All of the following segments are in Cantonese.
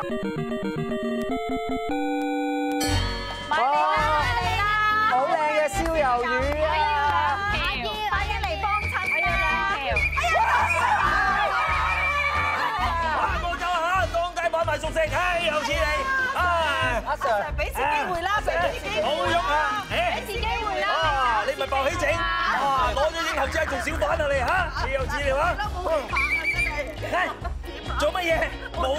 買嚟啦！好靚嘅燒魷魚啊！快啲嚟幫襯啦！冇走嚇，當街買埋熟食，唉，又似你，唉，阿 Sir，俾次機會啦，俾次機會。好喐啊！俾次機會啦！你咪爆起整，攞咗影後只係做小販啊你嚇，似又似你話。做乜嘢？冇，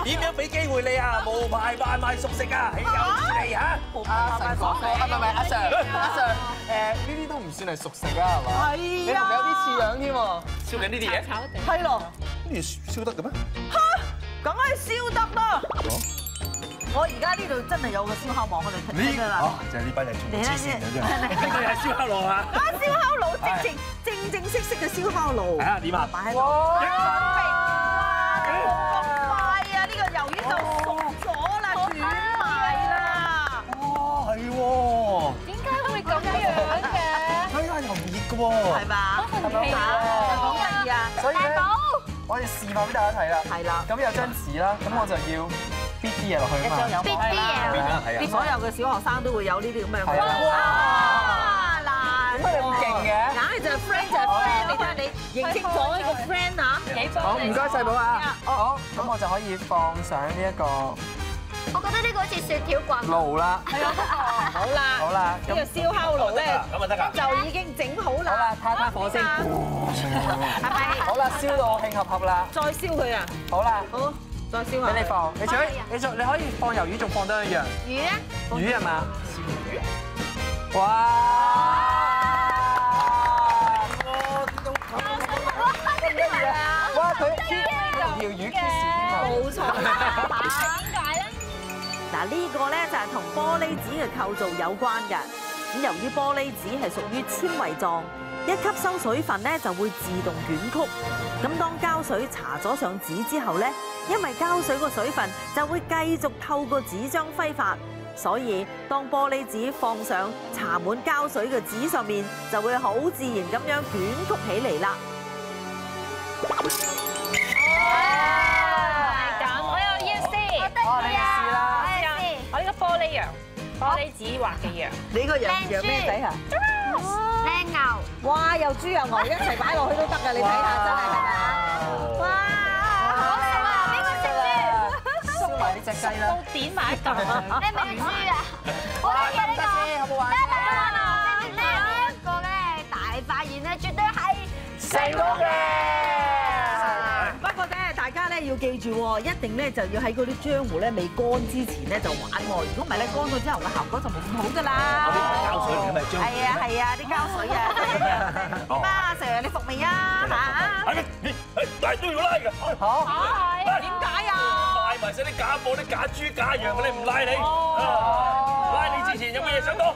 點樣俾機會你啊？無牌販賣熟食啊！豈有此理嚇！阿神講過，唔係阿 Sir，呢啲都唔算係熟食啊，係嘛？係你同佢有啲似樣添喎。燒緊呢啲嘢？係咯，呢啲燒得嘅咩？梗係燒得啦。我而家呢度真係有個燒烤網，我哋睇㗎啦。就係呢班人做黐線嘅啫。呢個係燒烤爐啊！啊，燒烤爐正式嘅燒烤爐。睇下點啊？擺喺度。哇！咁快啊！呢個魷魚就熟咗啦，軟埋啦。哇，係喎！點解會咁樣嘅？睇下又唔熱嘅喎。係嘛？好神奇啊！好得意啊！所以咧，大寶，我哋示範俾大家睇啦。係啦。咁有張紙啦，咁我就要搣啲嘢落去啊嘛。逼啲嘢係啊。所有嘅小學生都會有呢啲咁嘅。係啊。哇！嗱，點解你咁勁嘅？硬係就係 friend 就係 friend，你睇下你認清楚呢個 friend 啊？好，唔該細寶啊。好，咁我就可以放上呢一個我覺得呢個好似雪條棍。爐啦。係啊，好啦，好啦，呢個燒烤爐咧咁啊得㗎。就已經整好啦。好啦，睇火先。係咪？好啦，燒到興合合啦。再燒佢啊！好啦，好，再燒下。俾你放。你可以放魷魚，仲放多一樣。魚咧？魚係嘛？哇！哇！佢條魚 kiss 添啊！冇錯。點解咧？嗱，呢個咧就係同玻璃紙嘅構造有關嘅。咁由於玻璃紙係屬於纖維狀，一吸收水分咧就會自動捲曲。咁當膠水搽咗上紙之後咧，因為膠水個水分就會繼續透過紙張揮發，所以當玻璃紙放上搽滿膠水嘅紙上面，就會好自然咁樣捲曲起嚟啦。咁我有意思。哦，你試啦。我呢個玻璃羊，玻璃紙畫嘅羊。你個羊咩仔啊？靚牛。哇！又豬又牛一齊擺落去都得㗎，你睇下真係係咪啊？哇！好食啊！邊個食豬？燒埋呢隻雞啦。都點埋一嚿。你係咪豬啊？好得意啊呢個。好唔好玩？呢一個咧大發現咧，絕對係成功嘅。不過咧，大家咧要記住喎，一定咧就要喺嗰啲漿糊咧未乾之前咧就玩喎。如果唔係咧，乾咗之後嘅效果就冇咁好㗎啦。膠水嚟嘅咪漿。係啊，啲膠水啊。點啊，阿 Sir 你服未啊？嚇？但係都要拉㗎。好。點解啊？賣埋晒啲假貨、啲假豬、假羊嘅，你唔拉你？拉你之前有冇嘢想講？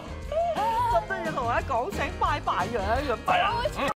真係要同我講聲拜拜樣咁。係啊。